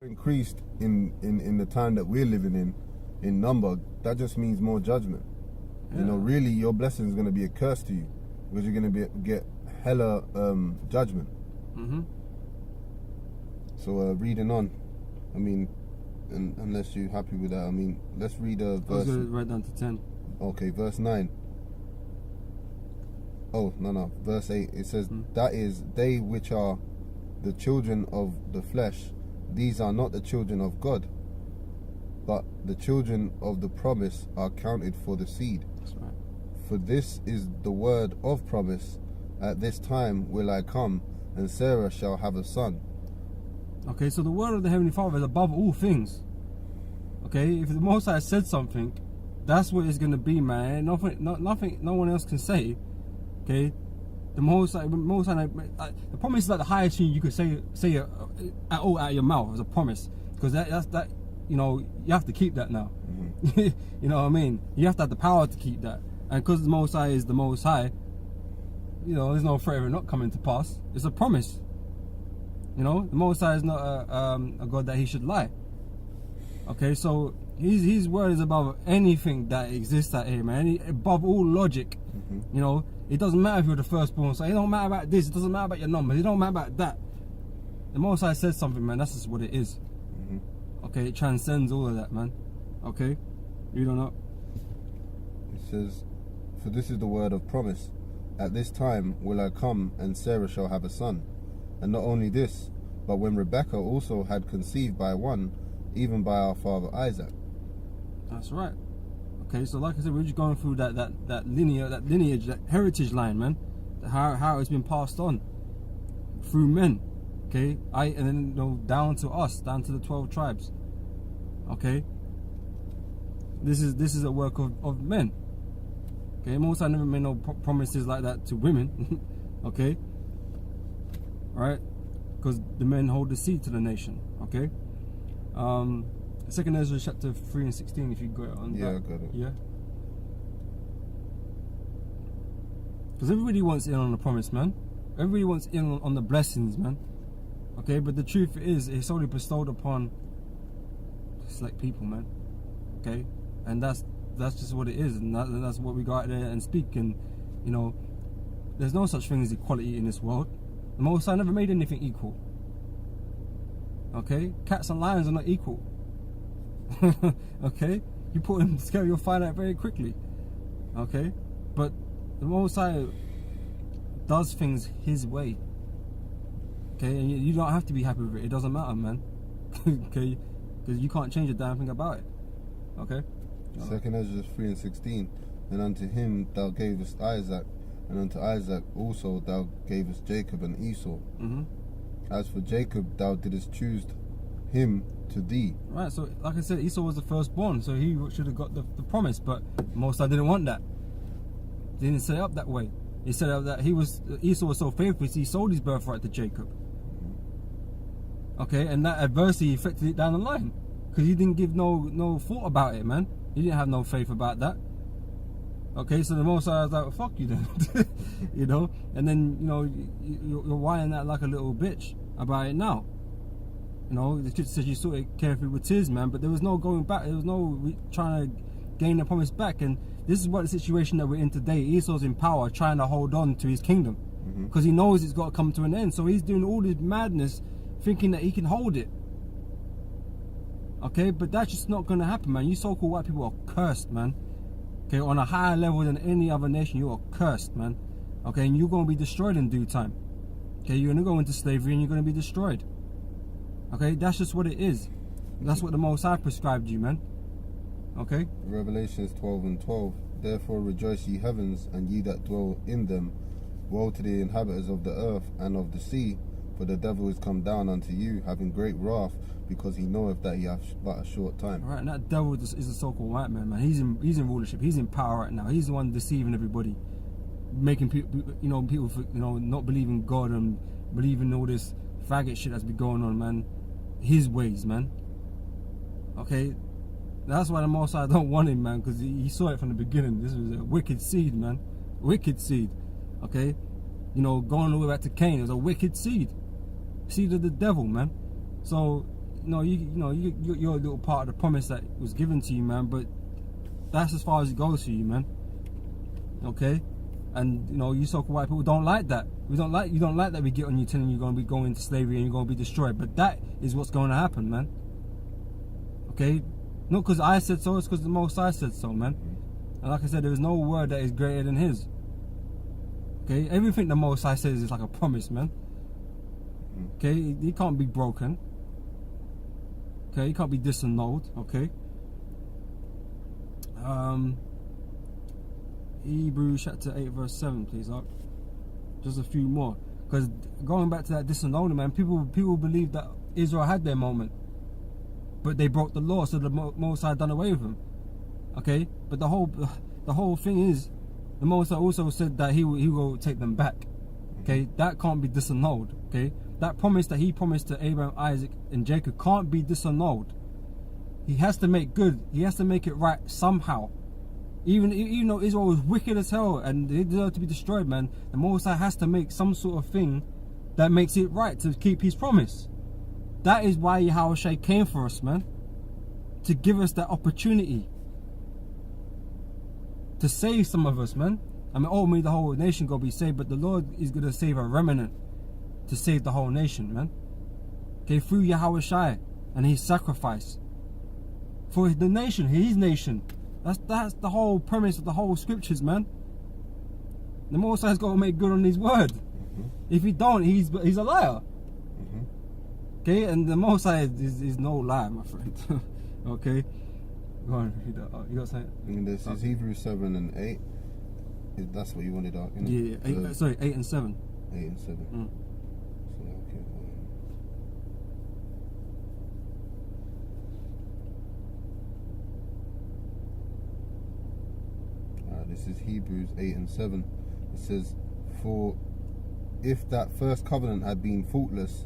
increased in the time that we're living in number, that just means more judgment. Yeah. You know, really, your blessing is going to be a curse to you because you're going to get hella judgment. Mm-hmm. So reading on, I mean, unless you're happy with that, I mean, let's read a verse. I was going to write down to 10. Okay, verse 9. Oh, no, verse 8. It says, that is, they which are the children of the flesh, these are not the children of God, but the children of the promise are counted for the seed. That's right. For this is the word of promise, at this time will I come, and Sarah shall have a son. Okay, so the word of the Heavenly Father is above all things. Okay, if the Most High said something, that's what it's going to be, man. Nothing, no one else can say. Okay, the Most High, the promise is like the highest thing you could say at all out of your mouth as a promise, because that you know, you have to keep that now. Mm-hmm. You know what I mean? You have to have the power to keep that, and because the Most High is the Most High, you know, there's no threat of it not coming to pass. It's a promise. You know, the Most High is not a God that he should lie. Okay, so his word is above anything that exists out here, man. Above all logic. Mm-hmm. You know, it doesn't matter if you're the firstborn, so it don't matter about this, it doesn't matter about your numbers, it don't matter about that. The Most High said something, man, that's just what it is. Mm-hmm. Okay, it transcends all of that, man. Okay, you don't know. It says, for this is the word of promise. At this time will I come, and Sarah shall have a son. And not only this, but when Rebekah also had conceived by one, even by our father Isaac. That's right. Okay, so like I said, we're just going through that lineage, that heritage line, man. How it's been passed on through men. Okay, and then, you know, down to us, down to the 12 tribes. Okay, this is a work of men. Okay, Most I never made no promises like that to women. Okay, all right, because the men hold the seed to the nation. Okay. 2nd Ezra chapter 3 and 16, if you got it on. Yeah, I got it. Yeah. Because everybody wants in on the promise, man. Everybody wants in on the blessings, man. Okay, but the truth is, it's only bestowed upon select people, man. Okay, and that's just what it is, and that's what we go out there and speak. And you know, there's no such thing as equality in this world. The Most High never made anything equal. Okay, cats and lions are not equal. Okay, you put them together, you'll find out very quickly. Okay, but the Most High does things his way. Okay, and you don't have to be happy with it. It doesn't matter, man. Okay, because you can't change a damn thing about it. Okay. 2nd Ezra 3 and 16. And unto him thou gavest Isaac, and unto Isaac also thou gavest Jacob and Esau. Mm-hmm. As for Jacob, thou didst choose him to thee. Right, so like I said, Esau was the firstborn, so he should have got the promise, but Most High didn't want that. He didn't set it up that way. He set it up that Esau was so faithful, he sold his birthright to Jacob. Okay, and that adversity affected it down the line, because he didn't give no thought about it, man. He didn't have no faith about that. Okay, so the Most High was like, well, fuck you then. You know, and then, you know, you're whining that like a little bitch about it now. You know, the scripture says you saw it carefully with tears, man, but there was no going back. There was no trying to gain the promise back. And this is what the situation that we're in today. Esau's in power, trying to hold on to his kingdom, because he knows it's got to come to an end. So he's doing all this madness, thinking that he can hold it. Okay, but that's just not going to happen, man. You so-called white people are cursed, man. Okay, on a higher level than any other nation, you are cursed, man. Okay, and you're going to be destroyed in due time. Okay, you're going to go into slavery and you're going to be destroyed. Okay, that's just what it is. That's what the Most High prescribed you, man. Okay? Revelations 12 and 12. Therefore rejoice ye heavens, and ye that dwell in them. Woe to the inhabitants of the earth and of the sea, for the devil is come down unto you, having great wrath, because he knoweth that he hath but a short time. Right, and that devil is a so-called white man, man. He's in rulership. He's in power right now. He's the one deceiving everybody, making people, you know, not believing God and believing all this faggot shit that's been going on, man. His ways, man. Okay, that's why the Most High don't want him, man, because he saw it from the beginning. This was a wicked seed, man. Wicked seed. Okay, you know, going all the way back to Cain, it was a wicked seed of the devil, man. So you're a little part of the promise that was given to you, man. But that's as far as it goes for you, man. Okay, and you so-called white people don't like that. You don't like that we get on you telling you're going to be going into slavery and you're going to be destroyed. But that is what's going to happen, man. Okay, not because I said so, it's because the Most High said so, man. And like I said, there is no word that is greater than His. Okay, everything the Most High says is like a promise, man. Okay, he can't be broken. Okay, he can't be disannulled. Okay. Hebrews chapter 8 verse 7, please, up. Just a few more, because going back to that disannulling, man, people believe that Israel had their moment, but they broke the law, so the Most High done away with them. Okay, but the whole thing is, the Most High also said that he will take them back. Okay, that can't be disannulled. Okay, that promise that He promised to Abraham, Isaac, and Jacob can't be disannulled. He has to make good. He has to make it right somehow. Even though Israel was wicked as hell and they deserve to be destroyed, man, the Most High has to make some sort of thing that makes it right to keep His promise. That is why Yahweh came for us, man, to give us that opportunity to save some of us, man. I mean, ultimately the whole nation gonna be saved, but the Lord is gonna save a remnant to save the whole nation, man. Okay, through Yahweh and His sacrifice for the nation, His nation. That's the whole premise of the whole scriptures, man. The Most High's got to make good on His word. If He don't, he's a liar. Okay, and the Most High is no liar, my friend. Okay, go on, read that out. You got something? And this is Hebrews 7 and 8. That's what you wanted out, you know? Yeah, 8 and 7. 8 and 7. So, okay. This is Hebrews 8 and 7. It says, "For if that first covenant had been faultless,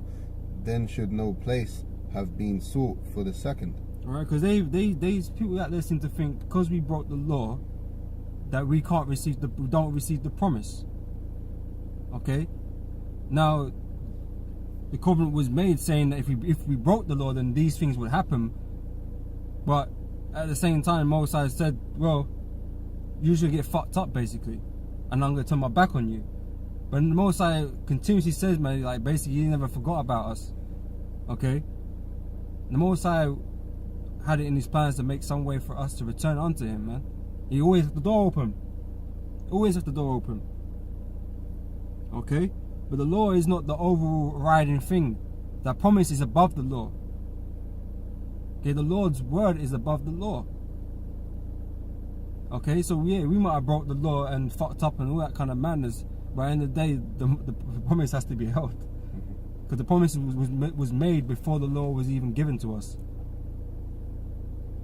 then should no place have been sought for the second." Alright, because these people out there seem to think because we broke the law that we don't receive the promise. Okay? Now the covenant was made saying that if we broke the law, then these things would happen. But at the same time, Moses said, well, you should get fucked up basically, and I'm gonna turn my back on you. But the Most High continuously says, man, like basically He never forgot about us. Okay, the Most High had it in His plans to make some way for us to return unto Him, man. He always left the door open. Always left the door open. Okay, but the law is not the overriding thing. That promise is above the law. Okay, the Lord's word is above the law. Okay, so yeah, we might have broke the law and fucked up and all that kind of madness, but at the end of the day, the promise has to be held, because the promise was made before the law was even given to us.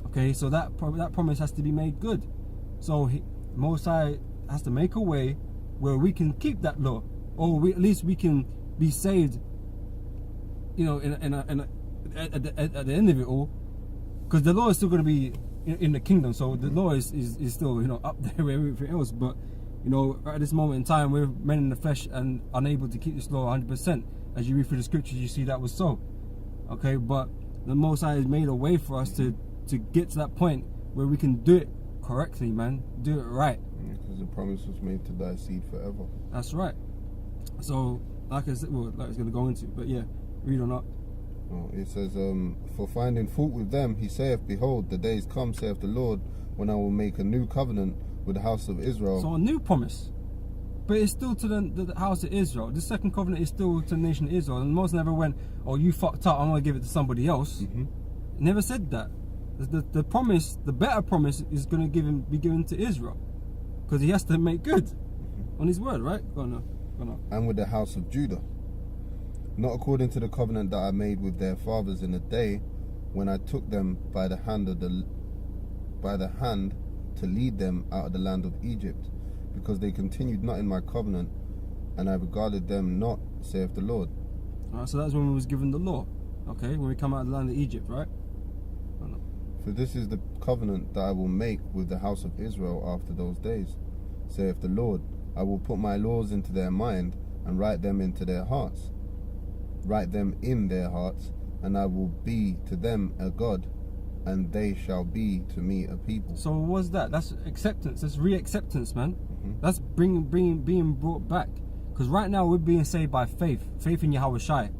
Okay, so that promise has to be made good. So Most High has to make a way where we can keep that law, or at least we can be saved. You know, at the end of it all, because the law is still going to be in the kingdom, so the law is still, you know, up there with everything else. But you know, at this moment in time, we're men in the flesh and unable to keep this law 100%. As you read through the scriptures, you see that was so. Okay, but the Most High has made a way for us to get to that point where we can do it correctly, man. Do it right. Because the promise was made to thy seed forever. That's right. So, like I said, well, like it's going to go into, but yeah, read on up. It says, "For finding fault with them, He saith, Behold, the days come, saith the Lord, when I will make a new covenant with the house of Israel." So a new promise, but it's still to the house of Israel. The second covenant is still to the nation of Israel. And Moses never went, "Oh, you fucked up, I'm going to give it to somebody else." Never said that. The promise, the better promise, is going to be given to Israel, because He has to make good on His word, right? Go on now. "And with the house of Judah, not according to the covenant that I made with their fathers in the day when I took them by the hand to lead them out of the land of Egypt, because they continued not in my covenant, and I regarded them not, saith the Lord." Alright, so that's when we was given the law. Okay, when we come out of the land of Egypt, right? "For this is the covenant that I will make with the house of Israel after those days, saith the Lord. I will put my laws into their mind, and write them in their hearts, and I will be to them a God, and they shall be to me a people. So what's that? That's acceptance. That's re-acceptance, man. That's being brought back. Because right now we're being saved by faith in Yahweh Shai.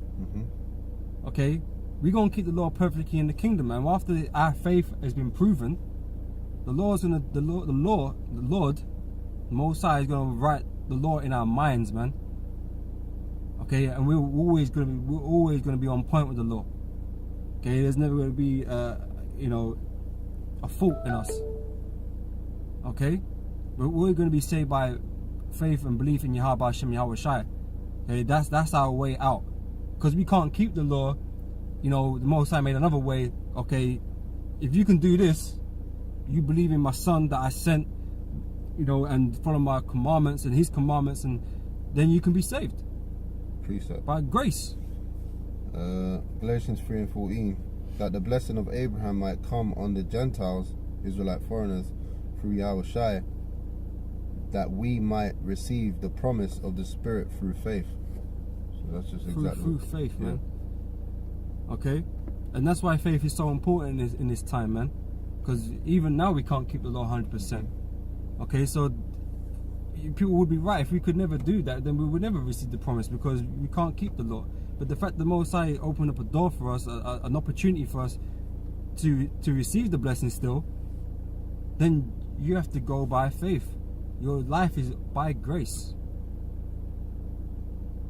Okay, we're gonna keep the law perfectly in the kingdom, man. After our faith has been proven, the Lord, the Most High, is gonna write the law in our minds, man. Okay, and we're always gonna be on point with the law. Okay, there's never gonna be a fault in us. Okay, we're gonna be saved by faith and belief in Yahweh Hashem Yahweh Shai. Okay, that's our way out. Because we can't keep the law. The Most High made another way. Okay, if you can do this, you believe in my Son that I sent, and follow my commandments and His commandments, and then you can be saved. Precept. By grace. Galatians 3:14, that the blessing of Abraham might come on the Gentiles, Israelite foreigners, through Yahweh Shai, that we might receive the promise of the Spirit through faith. So that's just exactly through faith, man. Okay, and that's why faith is so important in this time, man. Because even now we can't keep the law 100%. Okay, so people would be right. If we could never do that, then we would never receive the promise, because we can't keep the law. But the fact the Most High opened up a door for us, an opportunity for us to receive the blessing still, then you have to go by faith. Your life is by grace.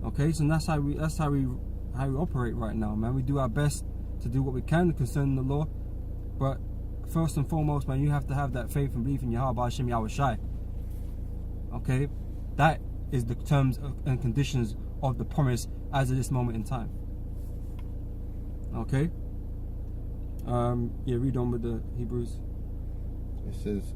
Okay, so that's how we operate right now, man. We do our best to do what we can concerning the law, but first and foremost, man, you have to have that faith and belief in Yahweh Hashem Yahweh Shai. Okay, that is the terms and conditions of the promise as of this moment in time. Okay. Read on with the Hebrews. It says,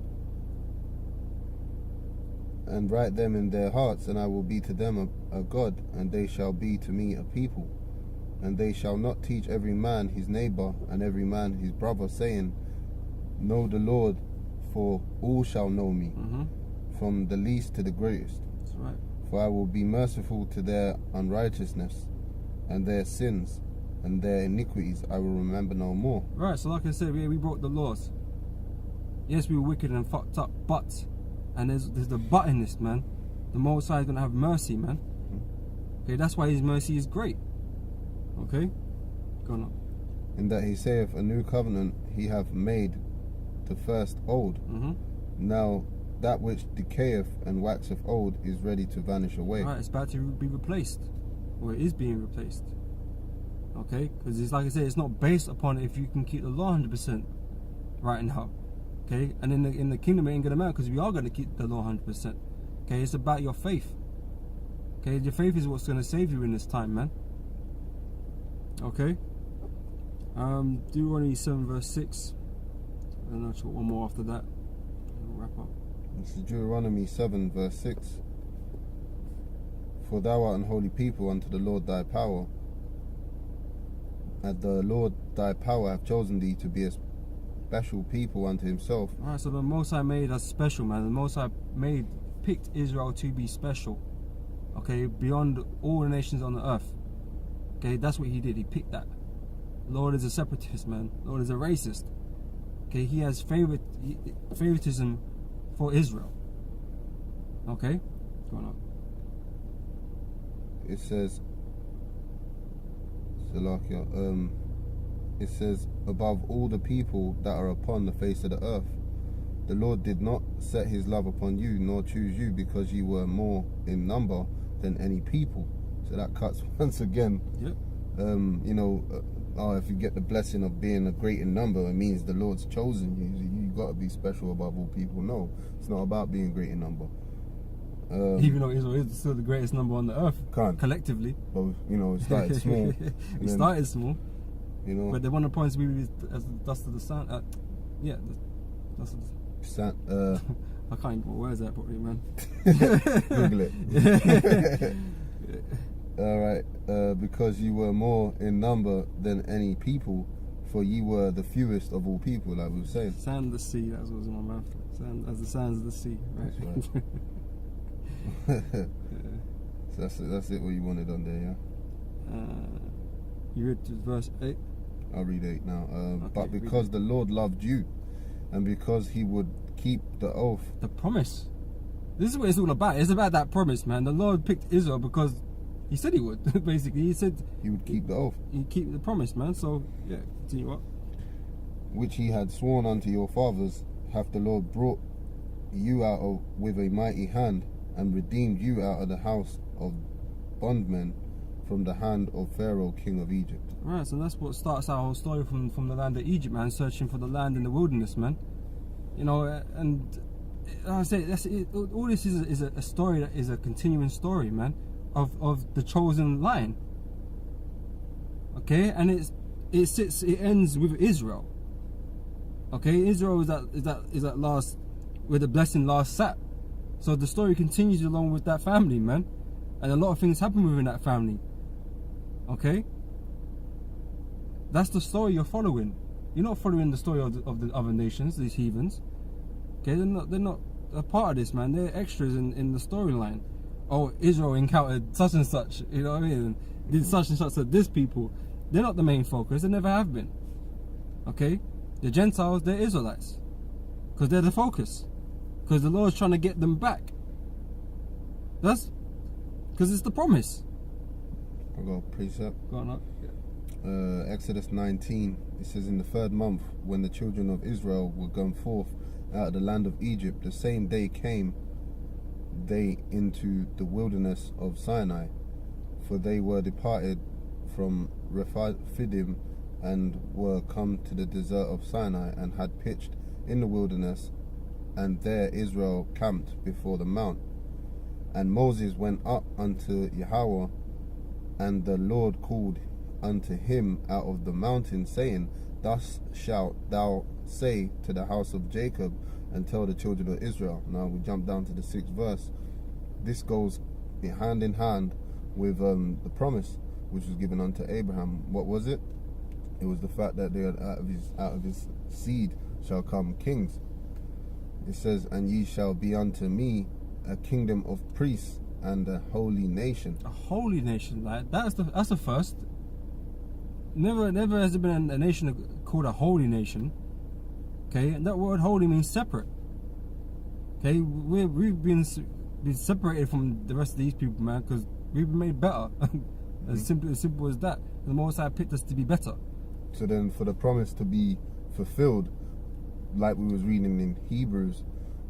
and write them in their hearts, and I will be to them a God, and they shall be to me a people. And they shall not teach every man his neighbor and every man his brother, saying, know the Lord, for all shall know me, from the least to the greatest. That's right. For I will be merciful to their unrighteousness, and their sins and their iniquities I will remember no more. Right, so like I said, we broke the laws. Yes, we were wicked and fucked up, but, and there's the but in this, man. The Most High is going to have mercy, man. Okay, that's why His mercy is great. Okay, go on. In that He saith, a new covenant He hath made, the first old. Now that which decayeth and waxeth old is ready to vanish away. Right, it's about to be replaced, or it is being replaced. Okay, because it's like I said, it's not based upon if you can keep the law 100% right now. Okay, and in the kingdom it ain't gonna matter, because we are gonna keep the law 100%. Okay, it's about your faith. Okay, your faith is what's gonna save you in this time, man. Okay. Deuteronomy 7 verse 6. I don't know, just one more after that. We'll wrap up. This is Deuteronomy 7 verse 6. For thou art an holy people unto the Lord thy power, and the Lord thy power hath chosen thee to be a special people unto Himself. Alright, so the Most High made us special, man. The Most High picked Israel to be special. Okay, beyond all the nations on the earth. Okay, that's what He did. He picked that. The Lord is a separatist, man. The Lord is a racist. Okay, He has favoritism for Israel. Okay, going on. It says, it says, above all the people that are upon the face of the earth, the Lord did not set His love upon you, nor choose you, because you were more in number than any people. So that cuts once again. Yep. If you get the blessing of being a great in number, it means the Lord's chosen you. You got to be special above all people. No, it's not about being great in number. Even though Israel is still the greatest number on the earth, collectively. But it started small. It started small. But they want to point to be as the dust of the sun. The dust of the sun. I can't even put words out properly, man. Google it. Alright, because you were more in number than any people, for ye were the fewest of all people, like we were saying. Sand of the sea, that's what was in my mouth. Sand as the sands of the sea, right? That's right. So that's it what you wanted on there, yeah? You read verse 8? I'll read 8 now. Okay, But because the Lord loved you, and because he would keep the oath. The promise. This is what it's all about. It's about that promise, man. The Lord picked Israel because he said he would. Basically, he said he would keep the oath. He'd keep the promise, man. So, yeah, continue what? Which he had sworn unto your fathers, hath the Lord brought you out of with a mighty hand, and redeemed you out of the house of bondmen, from the hand of Pharaoh, king of Egypt. Right, so that's what starts our whole story from the land of Egypt, man, searching for the land in the wilderness, man. You know, and like I say, that's it. All this is a story that is a continuing story, man, of the chosen line. Okay, and it ends with Israel. Okay, Israel is that last, where the blessing last sat. So the story continues along with that family, man, and a lot of things happen within that family. Okay, that's the story you're following. You're not following the story of the other nations, these heathens. Okay, they're not a part of this, man. They're extras in the storyline. Oh, Israel encountered such and such, you know what I mean? Did such and such to this people. They're not the main focus. They never have been. Okay, the Gentiles, they're Israelites, because they're the focus. Because the Lord's trying to get them back. That's because it's the promise. I'll go precept. Go on up. Yeah. Exodus 19, it says, in the 3rd month, when the children of Israel were gone forth out of the land of Egypt, the same day came they into the wilderness of Sinai, for they were departed from Rephidim, and were come to the desert of Sinai, and had pitched in the wilderness, and there Israel camped before the mount. And Moses went up unto Yahweh, and the Lord called unto him out of the mountain, saying, thus shalt thou say to the house of Jacob, and tell the children of Israel. Now we jump down to the 6th verse. This goes hand in hand with the promise which was given unto Abraham. What was it? It was the fact that they had out of his seed shall come kings. It says, and ye shall be unto me a kingdom of priests and a holy nation. A holy nation, like that's the first. Never has there been a nation called a holy nation. Okay, and that word holy means separate. Okay, we've been separated from the rest of these people, man, because we've been made better. As simple as that. The Most High picked us to be better. So then, for the promise to be fulfilled, like we was reading in Hebrews,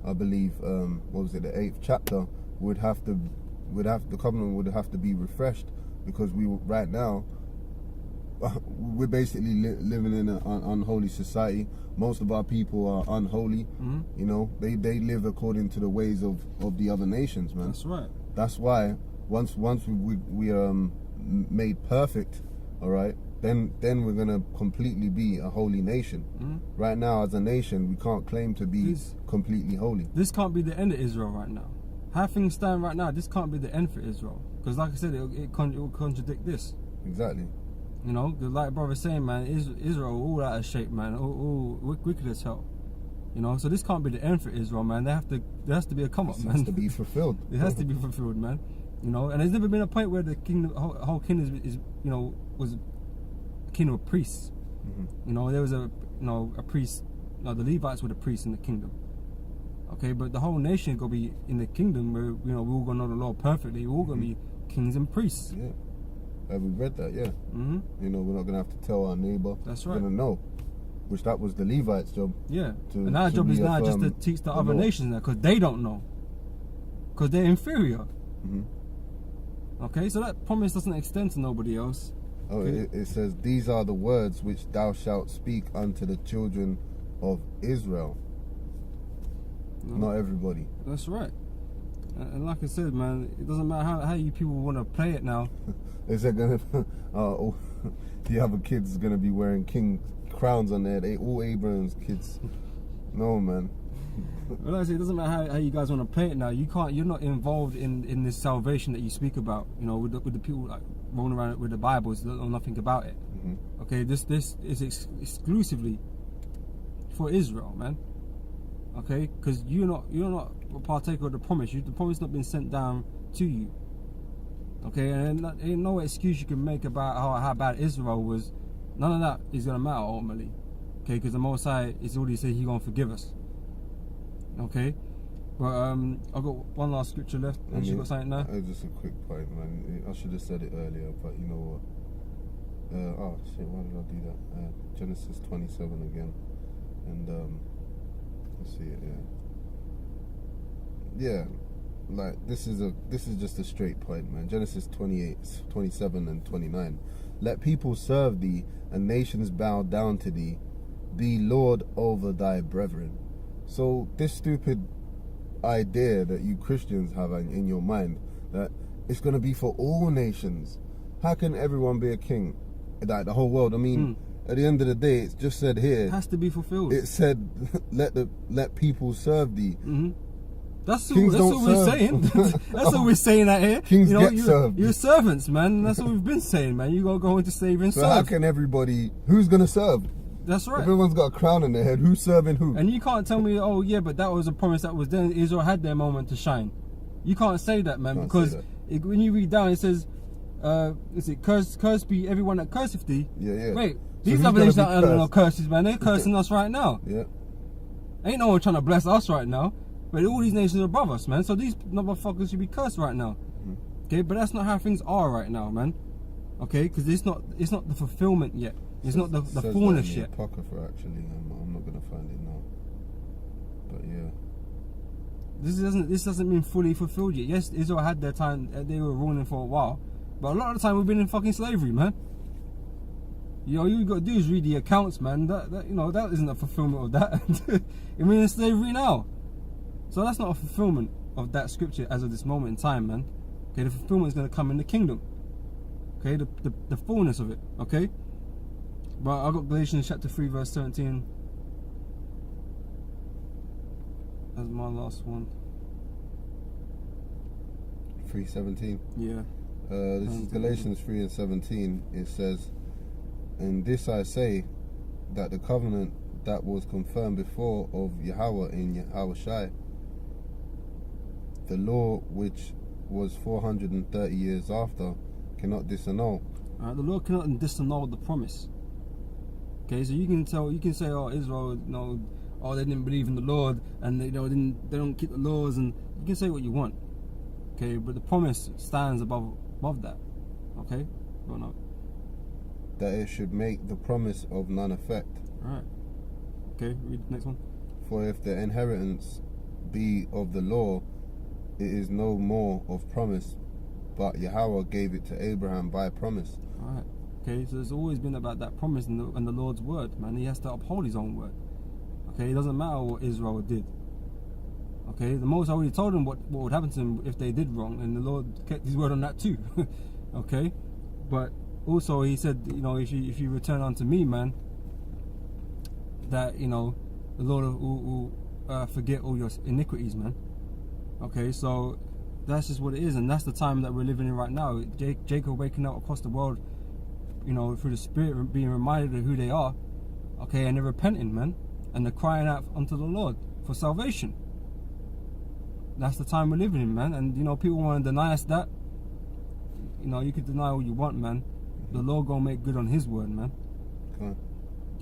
I believe, what was it, the 8th chapter, the covenant would have to be refreshed, because right now we're basically living in an unholy society. Most of our people are unholy. You know, they live according to the ways of the other nations, man. That's right. That's why once we are made perfect, all right, then we're gonna completely be a holy nation. Right now, as a nation, we can't claim to be completely holy. This can't be the end of Israel right now. How things stand right now, this can't be the end for Israel, because like I said, it will contradict this. Exactly. You know, because like brother's saying, man, Israel all out of shape, man, all wicked as hell. You know, so this can't be the end for Israel, man. There has to be a come up, man. It has to be fulfilled. It has to be fulfilled, man. You know, and there's never been a point where the whole kingdom is, you know, was a kingdom of priests. You know, there was a priest. No, the Levites were the priests in the kingdom. Okay, but the whole nation is gonna be in the kingdom where, you know, we're all gonna know the Lord perfectly. We're all gonna be kings and priests. Yeah. We read that, yeah. You know, we're not gonna have to tell our neighbor. That's right. We're gonna know, which that was the Levites' job. Yeah. And our job is now just to teach the other nations now, because they don't know, because they're inferior. Okay, so that promise doesn't extend to nobody else. Oh, okay. It says, these are the words which thou shalt speak unto the children of Israel. Not everybody. That's right. And like I said, man, it doesn't matter how you people want to play it now. Is it gonna? The other kids gonna be wearing king crowns on there? They all Abraham's kids. No, man. Well, like I say, it doesn't matter how you guys want to play it now. You're not involved in this salvation that you speak about. You know, with the people like rolling around with the Bibles that know nothing about it. Okay, this is exclusively for Israel, man. Okay, because you're not a partaker of the promise. The promise not been sent down to you Okay, and ain't no excuse you can make about how bad Israel was. None of that is gonna matter ultimately. Okay, because the Most High is already said He gonna forgive us. Okay, but I've got one last scripture left. And you got something now? Just a quick point, man. I should have said it earlier, but you know what? Oh shit! Why did I do that? Genesis 27 again, and let's see it. Yeah. Like this is just a straight point, man. Genesis 28, 27 and 29. Let people serve thee, and nations bow down to thee. Be Lord over thy brethren. So this stupid idea that you Christians have in your mind, that it's going to be for all nations. How can everyone be a king? Like the whole world. I mean, at the end of the day, it's just said here. It has to be fulfilled. It said, let people serve thee. Mm-hmm. That's what we're saying. That's what we're saying out here. Kings get served. You're servants, man. That's what we've been saying, man. You gotta go into slavery and serve. So how can everybody? Who's gonna serve? That's right. Everyone's got a crown on their head. Who's serving who? And you can't tell me, oh yeah, but that was a promise that was then. Israel had their moment to shine. You can't say that, man, because when you read down, it says, "Is it cursed be everyone that curseth thee?" Yeah. Wait, these other nations are under no curses, man. They're cursing us right now. Yeah. Ain't no one trying to bless us right now. But all these nations are above us, man. So these motherfuckers should be cursed right now. Okay, but that's not how things are right now, man. Okay, because it's not the fulfillment yet. It's not the fullness yet. Apocrypha, actually, I'm not gonna find it now. But yeah, this doesn't mean fully fulfilled yet. Yes, Israel had their time; they were ruling for a while, but a lot of the time we've been in fucking slavery, man. You know, all you got to do is read the accounts, man. That isn't a fulfillment of that. We're in slavery now. So that's not a fulfillment of that scripture as of this moment in time, man. Okay, the fulfillment is going to come in the kingdom. Okay, the fullness of it. Okay, but I got Galatians chapter 3 verse 17. That's my last one. 3:17. Yeah. This is Galatians 3 and 17. It says, "And this I say, that the covenant that was confirmed before of Yahweh in Yahushai, the law which was 430 years after, cannot disannul." The Lord cannot disannul the promise. Okay, so you can say, oh, Israel, they didn't believe in the Lord, and they don't keep the laws, and you can say what you want. Okay, but the promise stands above that. Okay, or not? That it should make the promise of none effect. All right. Okay, read the next one. For if the inheritance be of the law, it is no more of promise, but Yahweh gave it to Abraham by promise. Alright. Okay, so it's always been about that promise and the Lord's word, man. He has to uphold his own word. Okay, it doesn't matter what Israel did. Okay, the Most High already told them what would happen to them if they did wrong, and the Lord kept his word on that too. Okay, but also he said, if you return unto me, man, that the Lord will forget all your iniquities, man. Okay, so that's just what it is, and that's the time that we're living in right now. Jacob waking up across the world, through the Spirit, being reminded of who they are. Okay, and they're repenting, man, and they're crying out unto the Lord for salvation. That's the time we're living in, man. And people want to deny us that. You can deny all you want, man. The Lord gonna make good on His word, man.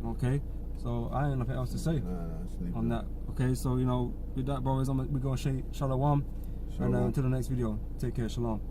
Okay, so I ain't nothing else to say on that. Okay, so with that, brothers, we're gonna say shalom. And until the next video, take care. Shalom.